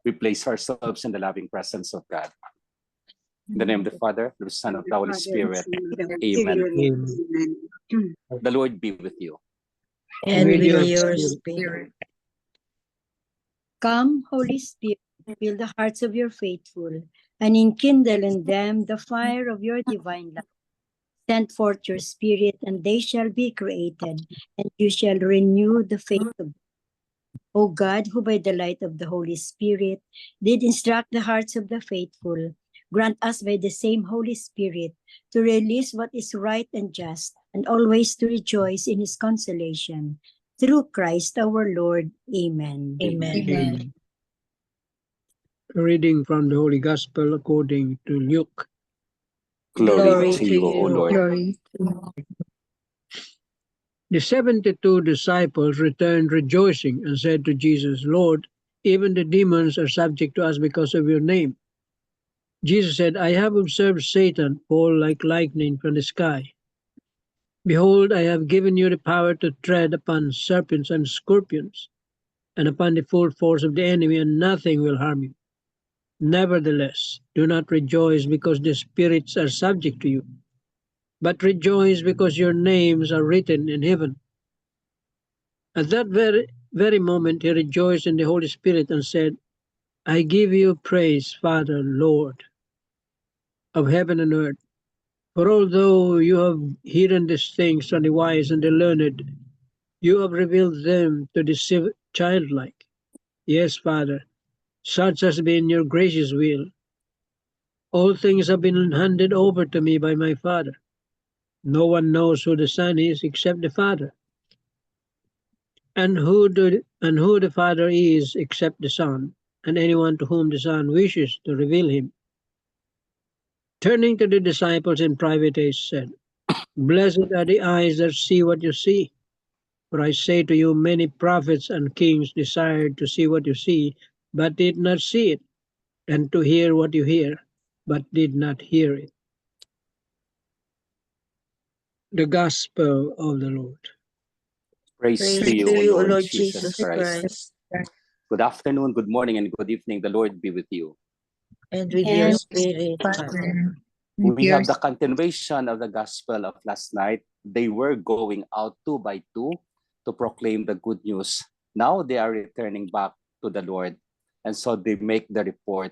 we place ourselves in the loving presence of God. In the name of the Father, the Son, of the Holy Spirit. Amen. The Lord be with you. And with your spirit. Come, Holy Spirit, fill the hearts of your faithful, and enkindle in them the fire of your divine love. Send forth your Spirit, and they shall be created, and you shall renew the faith of them. O God, who by the light of the Holy Spirit did instruct the hearts of the faithful, grant us by the same Holy Spirit to release what is right and just, and always to rejoice in his consolation. Through Christ our Lord. Amen. Amen. A reading from the Holy Gospel according to Luke. Glory to you, O Lord. Glory. The 72 disciples returned rejoicing and said to Jesus, Lord, even the demons are subject to us because of your name. Jesus said, I have observed Satan fall like lightning from the sky. Behold, I have given you the power to tread upon serpents and scorpions, and upon the full force of the enemy, and nothing will harm you. Nevertheless, do not rejoice because the spirits are subject to you, but rejoice because your names are written in heaven. At that very moment he rejoiced in the Holy Spirit and said, I give you praise, Father, Lord of heaven and earth. For although you have hidden these things from the wise and the learned, you have revealed them to the childlike. Yes, Father, such has been your gracious will. All things have been handed over to me by my Father. No one knows who the Son is except the Father, and who the Father is except the Son, and anyone to whom the Son wishes to reveal him. Turning to the disciples in private, he said, Blessed are the eyes that see what you see. For I say to you, many prophets and kings desired to see what you see, but did not see it, and to hear what you hear, but did not hear it. The Gospel of the Lord. Praise Praise to you, to you, O O Lord Lord Jesus Jesus Christ. Christ. Good afternoon, good morning, and good evening. The Lord be with you. And with And your spirit, Father, with We your have the continuation of the Gospel of last night. They were going out 2 by 2 to proclaim the good news. Now they are returning back to the Lord. And so they make the report.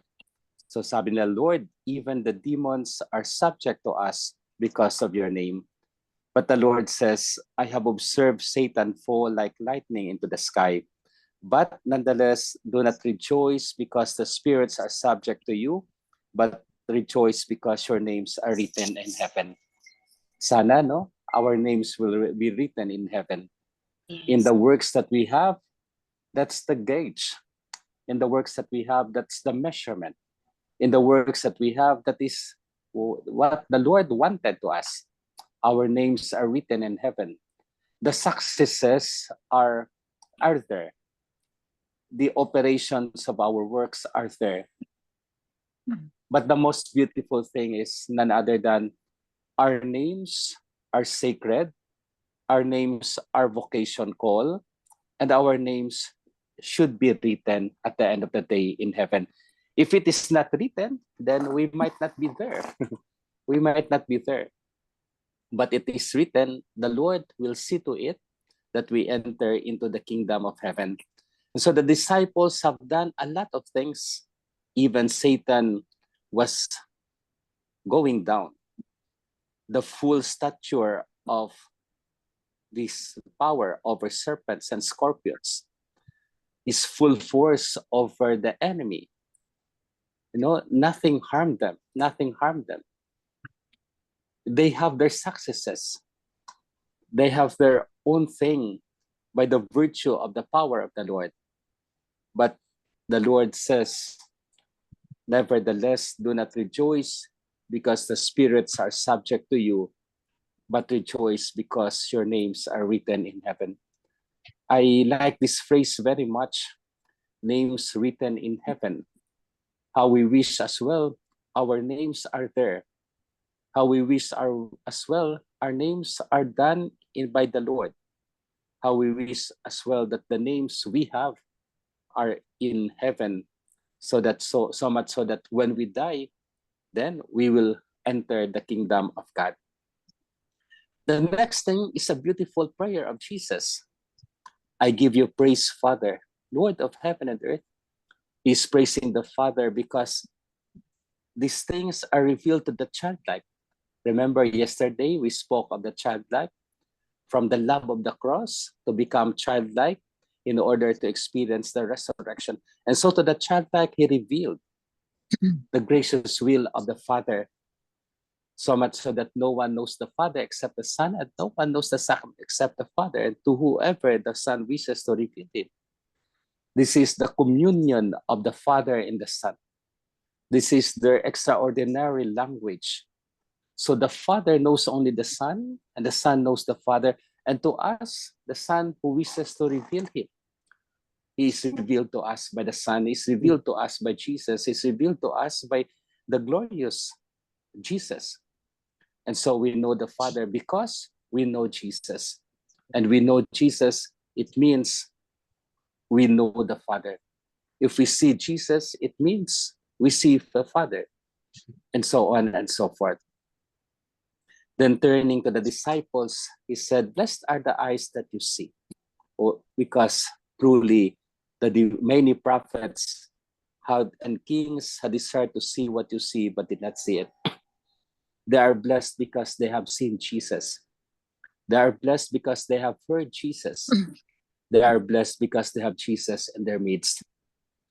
So sabi nila, Lord, even the demons are subject to us because of your name. But the Lord says, I have observed Satan fall like lightning into the sky. But nonetheless, do not rejoice because the spirits are subject to you, but rejoice because your names are written in heaven. Sana, no? Our names will be written in heaven. In the works that we have, that's the gauge. In the works that we have, that's the measurement. In the works that we have, that is what the Lord wanted to us. Our names are written in heaven. The successes are there. The operations of our works are there. But the most beautiful thing is none other than our names are sacred, our names are vocation call, and our names should be written at the end of the day in heaven. If it is not written, then we might not be there. We might not be there. But it is written, the Lord will see to it that we enter into the kingdom of heaven. And so the disciples have done a lot of things. Even Satan was going down. The full stature of this power over serpents and scorpions, his full force over the enemy. Nothing harmed them. Nothing harmed them. They have their successes. They have their own thing by the virtue of the power of the Lord. But the Lord says, nevertheless, do not rejoice because the spirits are subject to you, but rejoice because your names are written in heaven. I like this phrase very much, names written in heaven. How we wish as well our names are there. How we wish as well our names are done by the Lord. How we wish as well that the names we have are in heaven, so much so that when we die, then we will enter the kingdom of God. The next thing is a beautiful prayer of Jesus. I give you praise, Father, Lord of heaven and earth. He's praising the Father because these things are revealed to the childlike. Remember yesterday we spoke of the childlike, from the love of the cross to become childlike in order to experience the resurrection. And so to the childlike, he revealed the gracious will of the Father, so much so that no one knows the Father except the Son, and no one knows the Son except the Father, and to whoever the Son wishes to reveal it. This is the communion of the Father and the Son. This is their extraordinary language. So the Father knows only the Son, and the Son knows the Father. And to us, the Son who wishes to reveal him, he is revealed to us by the Son, he is revealed to us by Jesus, he is revealed to us by the glorious Jesus. And so we know the Father because we know Jesus. And we know Jesus, it means we know the Father. If we see Jesus, it means we see the Father, and so on and so forth. Then turning to the disciples, he said, blessed are the eyes that you see. Because truly the many prophets and kings had desired to see what you see, but did not see it. They are blessed because they have seen Jesus. They are blessed because they have heard Jesus. They are blessed because they have Jesus in their midst.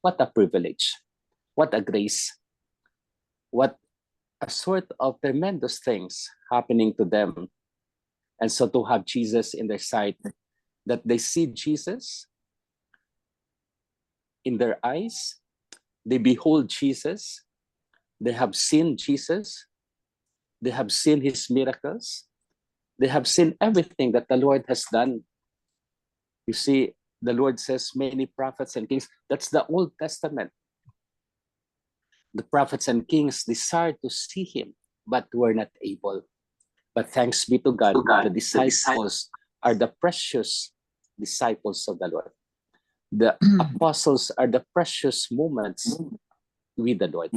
What a privilege. What a grace. What a sort of tremendous things happening to them. And so to have Jesus in their sight, that they see Jesus in their eyes, they behold Jesus, they have seen Jesus, they have seen his miracles, they have seen everything that the Lord has done. You see, the Lord says many prophets and kings. That's the Old Testament. The prophets and kings desired to see him, but were not able. But thanks be to God, the disciples are the precious disciples of the Lord. The apostles are the precious moments with the Lord.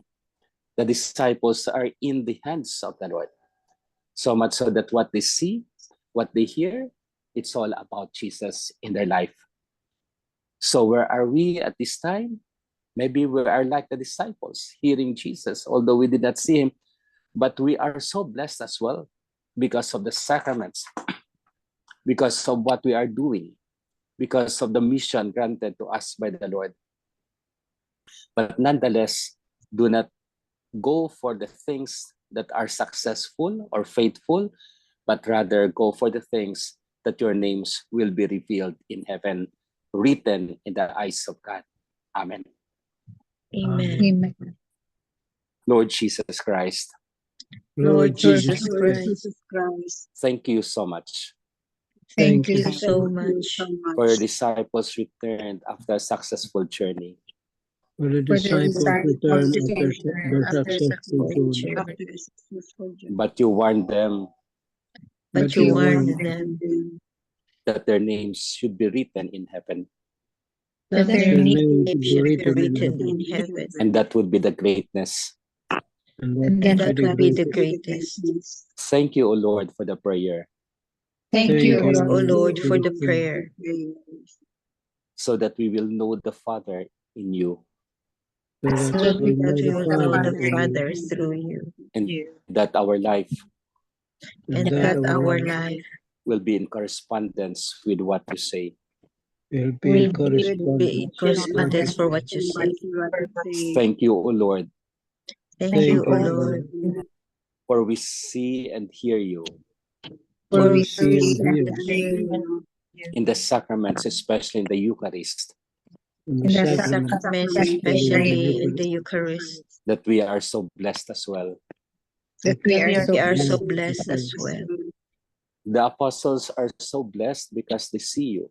The disciples are in the hands of the Lord. So much so that what they see, what they hear, it's all about Jesus in their life. So where are we at this time? Maybe we are like the disciples, hearing Jesus, although we did not see him, but we are so blessed as well because of the sacraments, because of what we are doing, because of the mission granted to us by the Lord. But nonetheless, do not go for the things that are successful or faithful, but rather go for the things that your names will be revealed in heaven, written in the eyes of God. Amen. Amen. Lord Jesus Christ, Lord Jesus Jesus Christ, Christ, thank you so much thank you Thank so thank you much so for your much disciples returned after a successful journey. for the for the disciples return disciples after the after successful successful journey. journey. after a successful journey. But you warned them But you warned them that their names should be written in heaven, that their Their name names should be should be written in written heaven, in heaven, and that would be the greatness. and and that that would would be be the the greatest. greatest. Thank you, O Lord, for the prayer, Thank you, Thank O you, Lord, for the for prayer, so that we will know the Father in you, so so that that we we know the will know Father the in you, Father through you, and that our life and that our life will be in correspondence with what you say. will be will in be correspondence. in correspondence for what you say. Thank you, O Lord, Thank Thank you, O you, Lord, for we see and hear you for we see and see hear and hear you in the sacraments, especially in the Eucharist, in in the sacrament, sacraments, especially in the Eucharist, that we are so blessed as well. that we are so blessed blessed as well. The apostles are so blessed because they see you.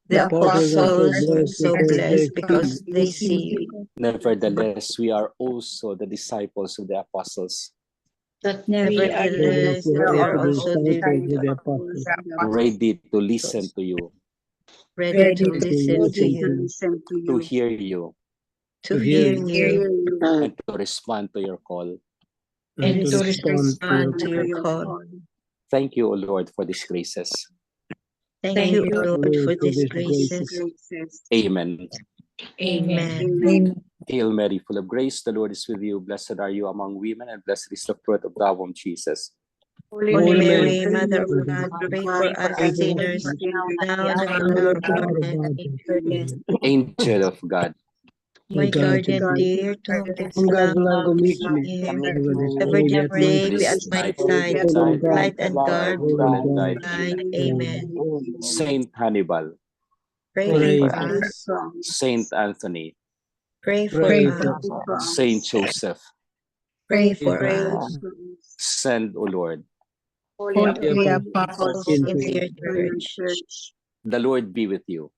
The apostles are so apostles are so blessed because they see you. Nevertheless, we are also the disciples of the apostles, Nevertheless, we we are are also also the disciples of the apostles, ready to listen to you, ready to to listen to listen you, to hear you, to hear you you and to respond to your call. and to respond respond to your call. Thank you, O Lord, for these graces. Thank you, Lord, Lord, for for these these graces. graces. Amen. Amen. Hail Mary, full of grace, the Lord is with you. Blessed are you among women, and blessed is the fruit of thy womb, Jesus. Holy Mary, Mary, Mother of God, pray for us sinners, now and at the hour of our death. Angel of God, My guardian dear, to whom this Kung lamb gagalang is meet me, near, ever ever get this day be this at my night, side, light and guard rule and my guide. life. Amen. Saint Hannibal, Pray Pray for us. Saint Anthony, Pray for Pray us. Saint Joseph, Pray for us. send, O Lord. Holy apostles in your church, The Lord be with you.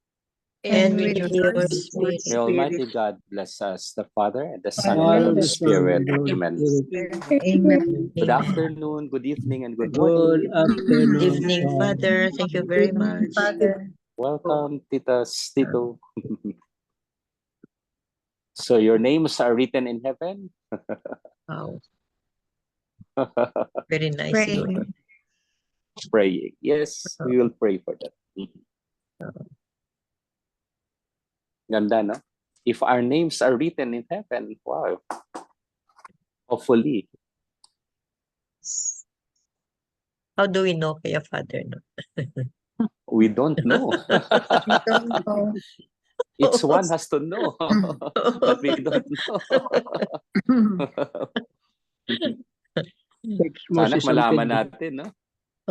and with your spirit. May Almighty God bless us, the Father, and the Son, and the Father, Holy the Son, Spirit. and the Holy Amen. Spirit. Amen. Good afternoon, good evening, and good morning. Good afternoon. Evening, Father. Thank you very much. Welcome, Titas, Tito. So your names are written in heaven? Wow, very nice. Lord. Praying. Yes, we will pray for that. Ganda, no? If our names are written in heaven, wow. Hopefully. How do we know, kaya Father? No? We don't know. Each one has to know. But we don't know. Text mo Sana si San malaman Pedro. natin, no?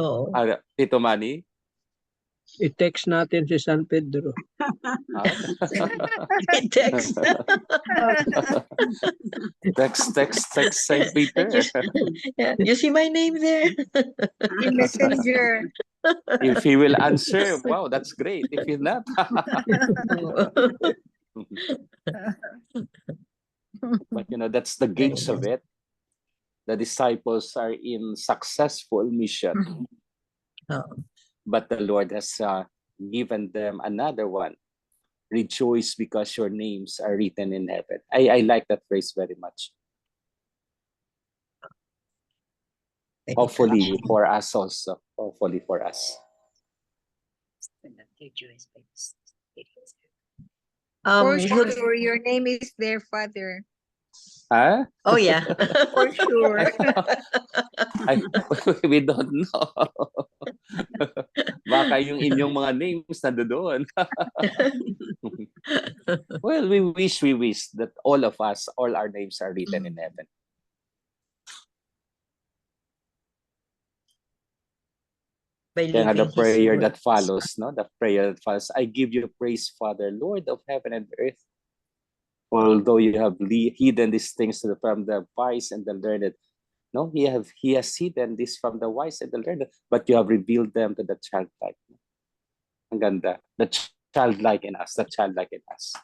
Oo. Tito Manny? I-text natin si San Pedro. Ah? Text. text St. Peter. Yeah, you see my name there? In Messenger. If he will answer, wow, that's great. If he's not, but you know, that's the gates of it. The disciples are in successful mission, Oo. but the Lord has given them another one. Rejoice because your names are written in heaven. I like that phrase very much. Hopefully for us also. Hopefully for us. For Who- sure, your name is there, Father. Huh? oh yeah. For sure. We don't know. Baka yung inyong mga names nandoon. Well, we wish that all of us, all our names are written in heaven. By Kaya nga the living His prayer word. that follows, no? The prayer that follows, I give you praise, Father, Lord of heaven and earth. Although you have hidden these things from the wise and the learned, no, he has hidden this from the wise and the learned, but you have revealed them to the childlike. Ang ganda. The childlike in us, the childlike in us.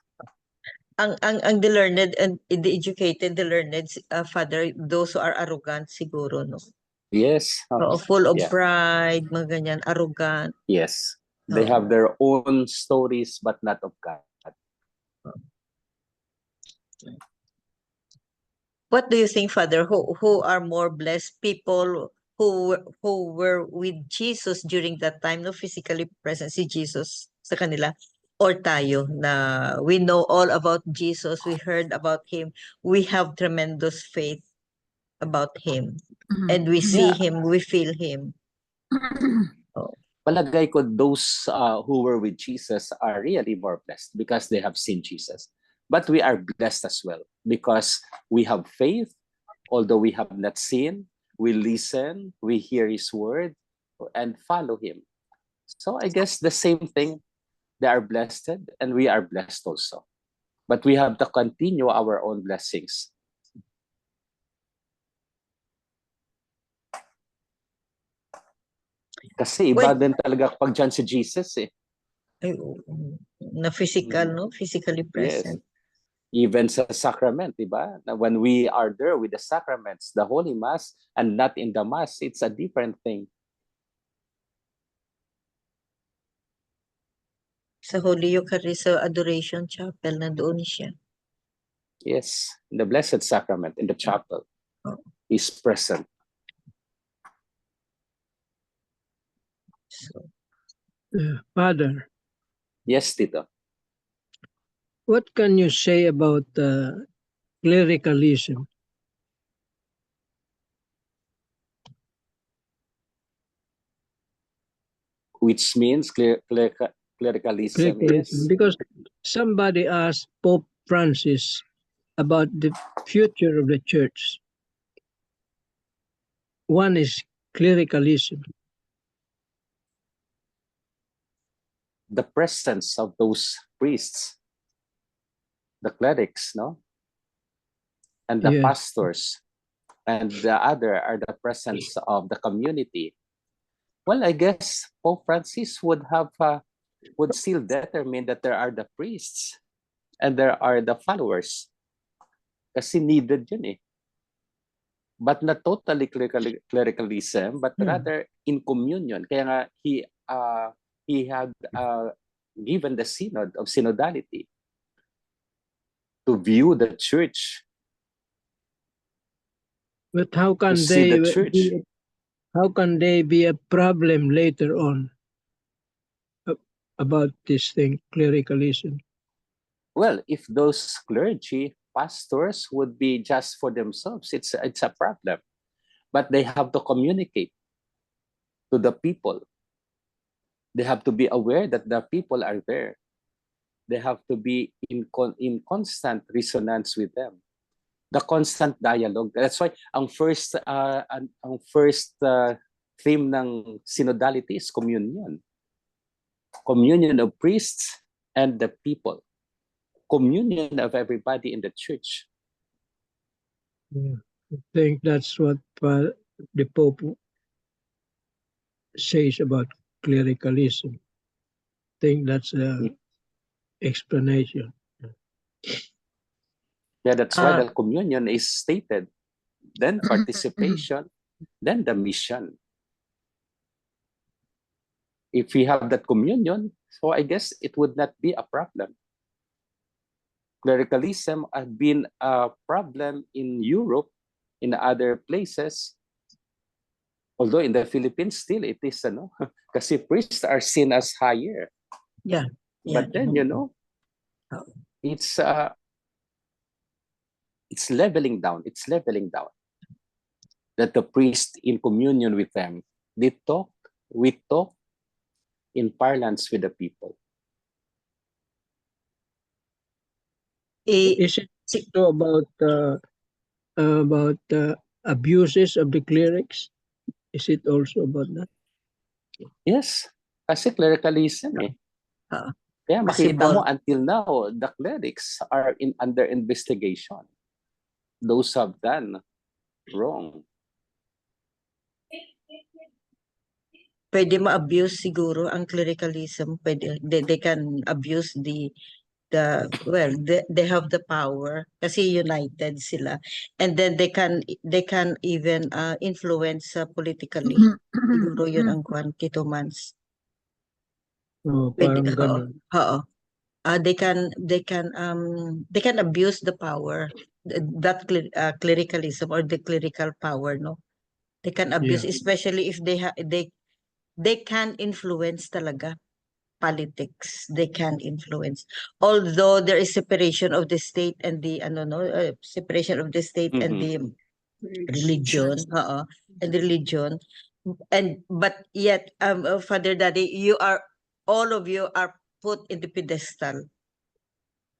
Ang the learned and the educated, the learned, Father, those who are arrogant siguro, no? Yes. Oo, full of Yeah. pride, mga ganyan, arrogant. Yes. They Oo. have their own stories, but not of God. What do you think, Father? Who are more blessed people who were with Jesus during that time, no, physically present si Jesus sa kanila, or tayo na we know all about Jesus, we heard about him, we have tremendous faith about him, and we see Yeah. him, we feel him. Palagay ko those who were with Jesus are really more blessed because they have seen Jesus. But we are blessed as well because we have faith, although we have not seen, we listen, we hear his word, and follow him. So I guess the same thing, they are blessed and we are blessed also. But we have to continue our own blessings. Kasi iba din talaga pag dyan si Jesus eh. Ay, na physical, no? Physically present. Yes. Even sa sacrament, diba? When we are there with the sacraments, the Holy Mass, and not in the Mass, it's a different thing. Sa Holy Eucharist, sa Adoration Chapel, nandoon siya. Yes, in the Blessed Sacrament, in the chapel, is present. So, Father, Yes, Tito. what can you say about clericalism? Which means clericalism Clericalism, is because somebody asked Pope Francis about the future of the church. One is clericalism. the presence of those priests, the clerics, no? And the Yes. pastors. And the other are the presence of the community. Well, I guess Pope Francis would still determine that there are the priests and there are the followers. Kasi needed yun eh. But not totally clericalism, but rather in communion. Kaya nga he had given the synod of synodality to view the church, But how to can see they the church. be a problem later on about this thing, clericalism? Well, if those clergy, pastors would be just for themselves, it's a problem. But they have to communicate to the people. They have to be aware that the people are there. They have to be in constant resonance with them. The constant dialogue. That's why ang first theme ng synodality is communion. Communion of priests and the people. Communion of everybody in the church. Yeah. I think that's what the Pope says about clericalism. I think that's an explanation. Yeah, that's why the communion is stated. Then participation, then the mission. If we have that communion, so I guess it would not be a problem. Clericalism has been a problem in Europe, in other places. Although in the Philippines still it is, kasi priests are seen as higher. yeah. But then, it's leveling down. It's leveling down. That the priest in communion with them, we talk in parlance with the people. Is it also about abuses of the clerics? Is it also about that? Yes, kasi clericalism eh. Kaya makita mo until now, the clerics are under investigation. Those have done wrong. Pwede ma-abuse siguro ang clericalism. Pwede, they can abuse they have the power kasi united sila, and then they can even influence politically. Siguro yun ang kwan, Tito Mans. Pwede, Parang ganun. oo. They can abuse the power, that clericalism or the clerical power, no? They can abuse, especially if they can influence talaga politics. They can influence. Although there is separation of the state and the separation of the state and the religion, and religion. But yet Father Daddy, all of you are put in the pedestal.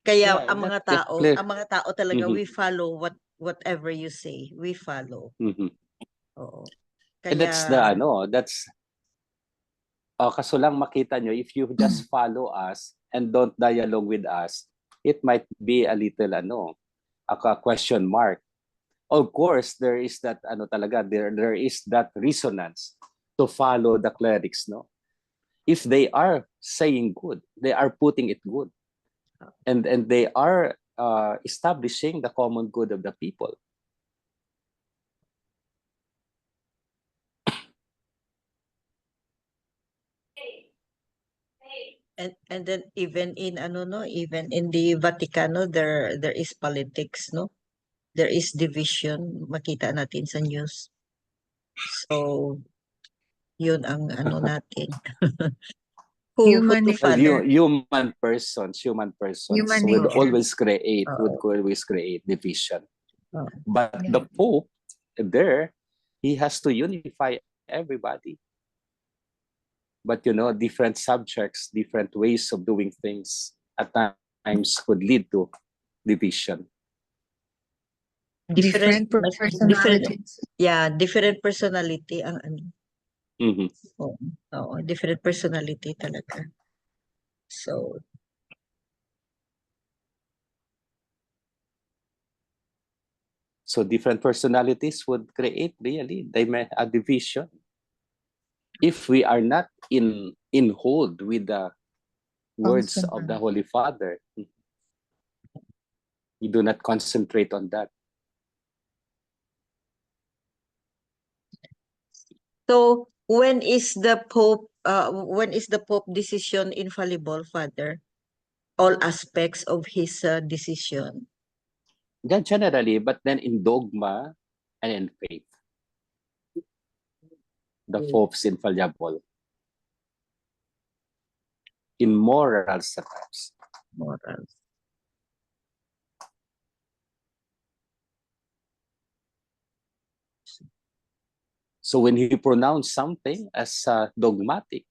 Kaya Yeah, ang mga tao talaga, we follow whatever you say. We follow. Oo. And that's kaso lang makita nyo, if you just follow us and don't dialogue with us, it might be a little a question mark. Of course, there is that there is that resonance to follow the clerics, no? If they are saying good, they are putting it good. And they are establishing the common good of the people. And then even in ano no, even in the Vaticano there is politics, no? There is division, makita natin sa news. So yun ang ano natin. Who Human to nature. Well, follow? human persons Human would nature. always create, Oo. division. Oo. But the Pope, there, he has to unify everybody. But different subjects, different ways of doing things at times could lead to division. Different different, personalities. yeah, different personality ang ano. Mhm. Oo, different personality talaga. So, So different personalities would create really a division. If we are not in hold with the words of the Holy Father, we do not concentrate on that. so when is the Pope decision infallible, Father? All aspects of his decision. Yeah, generally, but then in dogma and in faith, the Pope's infallible. In morals at times. Morals. So when he pronounced something as dogmatic,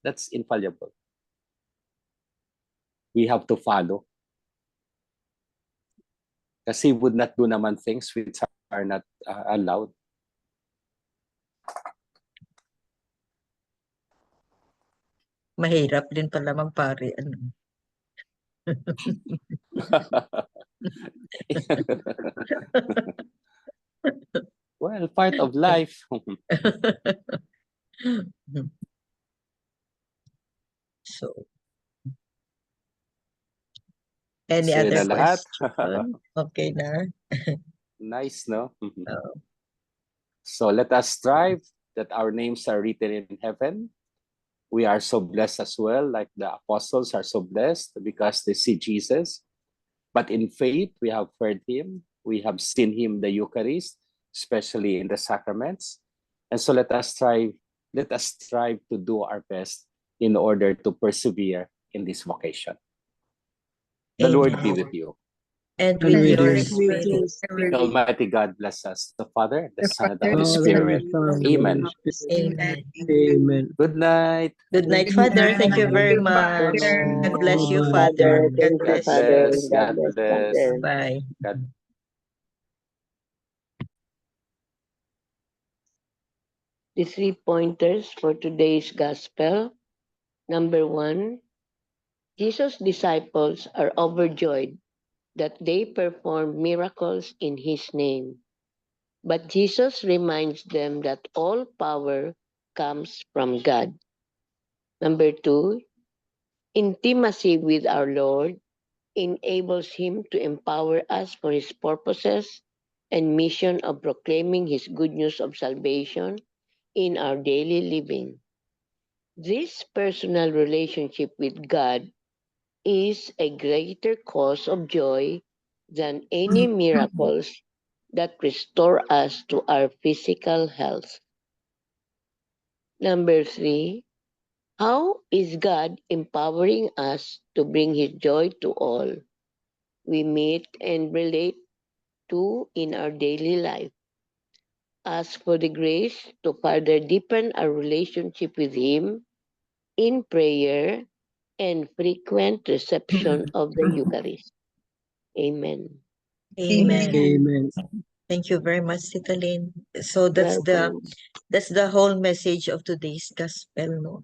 that's infallible. We have to follow. Kasi he would not do naman things which are not allowed. Mahirap din pala magpare. Ano? Well, part of life. So, any So yun other na lahat. question? Okay na. Nice, no? Oo. So let us strive that our names are written in heaven. We are so blessed as well, like the apostles are so blessed because they see Jesus. But in faith, we have heard him. We have seen him in the Eucharist, especially in the sacraments. And so let us strive to do our best in order to persevere in this vocation. The Lord be Amen. with you. And And with with your you. spirit. The Almighty God bless us, the Father, the The Son, and the Father, Holy Father, Spirit. the Son, and the Amen. Holy Spirit. Amen. Amen. Good night. Good night, Good Father. Thank you night. very Thank you, much. Father. God bless you, Bye-bye. Father. God Thank you, bless God you. Father. bless. God bless. Bye. God The 3 pointers for today's gospel. Number 1, Jesus' disciples are overjoyed that they perform miracles in his name. But Jesus reminds them that all power comes from God. Number 2, intimacy with our Lord enables him to empower us for his purposes and mission of proclaiming his good news of salvation in our daily living. This personal relationship with God is a greater cause of joy than any miracles that restore us to our physical health. Number 3, how is God empowering us to bring his joy to all we meet and relate to in our daily life? Ask for the grace to further deepen our relationship with him in prayer and frequent reception of the Eucharist. Amen. Amen. Amen. Thank you very much, Tita Lynn. So that's Welcome. the whole message of today's gospel, no?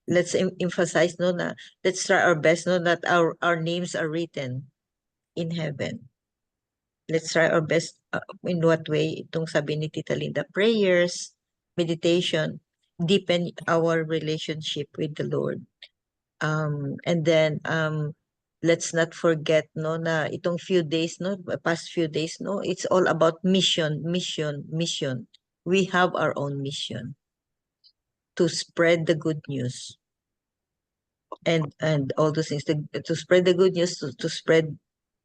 Let's emphasize, no, na let's try our best, no, that our names are written in heaven. Let's try our best in what way? Itong sabi ni Tita Lynn, the prayers, meditation, deepen our relationship with the Lord. And then let's not forget, no, na itong few days, no, past few days, no, it's all about mission. We have our own mission to spread the good news. and all those things to spread the good news, to spread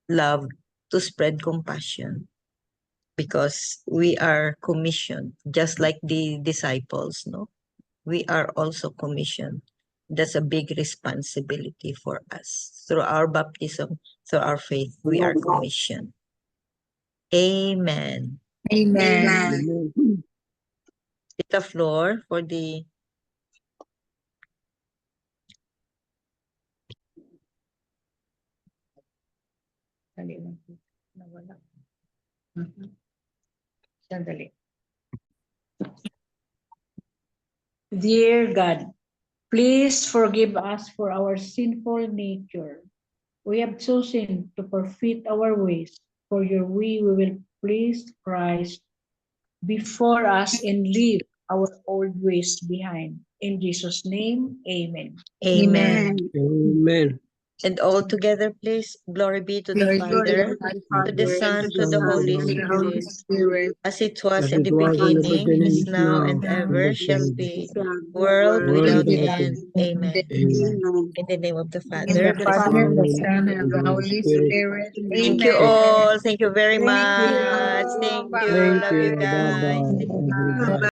love, to spread compassion, because we are commissioned just like the disciples, no? We are also commissioned. That's a big responsibility for us. Through our baptism, through our faith, we are commissioned. Amen. Amen. Amen. The floor for the Sandali lang po. Nawala. Sandali. Dear God, please forgive us for our sinful nature. We have chosen to forfeit our ways. For your way, we will please Christ before us and leave our old ways behind. In Jesus' name, amen. Amen. Amen. And all together, please, glory be to the Glory Father, be to the to Father, the Son, to the Holy to the Holy Spirit, Spirit, as it was As in it the was in the beginning, is beginning, now, now, and and ever ever shall shall be, be. world World without without end. end. Amen. Amen. In the name of the in Father, the the Father, Son, the Amen. Son, and And the the Holy Holy Spirit. Spirit. thank you Amen. all. Thank you very Thank much. you. Thank you. Bye. Thank Love you you. guys. Bye-bye, everybody.